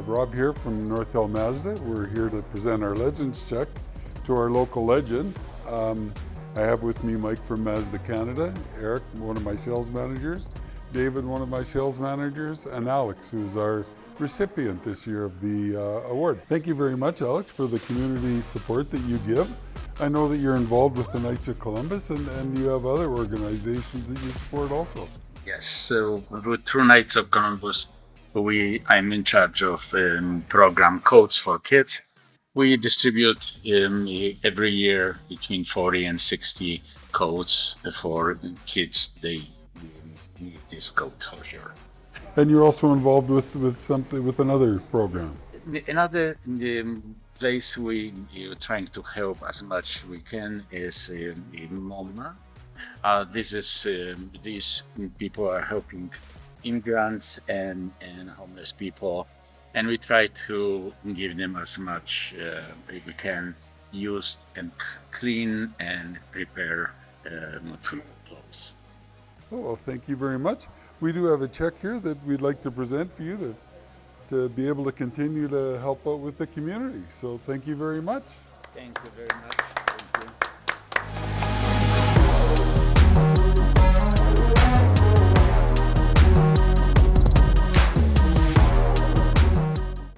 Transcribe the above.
Rob here from North Hill Mazda. We're here to present our Legends check to our local legend. I have with me Mike from Mazda Canada, Eric, one of my sales managers, David, one of my sales managers, and Alex, who's our recipient this year of the award. Thank you very much, Alex, for the community support that you give. I know that you're involved with the Knights of Columbus and you have other organizations that you support also. Yes, so through Knights of Columbus, I'm in charge of program codes for kids. We distribute every year between 40 and 60 codes for kids. They need these codes for sure. And you're also involved with another program. Another place we're trying to help as much we can is in MoMA. These people are helping immigrants and homeless people, and we try to give them as much we can, used and clean and prepare clothes. Oh, well, thank you very much. We do have a check here that we'd like to present for you to be able to continue to help out with the community. So thank you very much. Thank you very much. Thank you.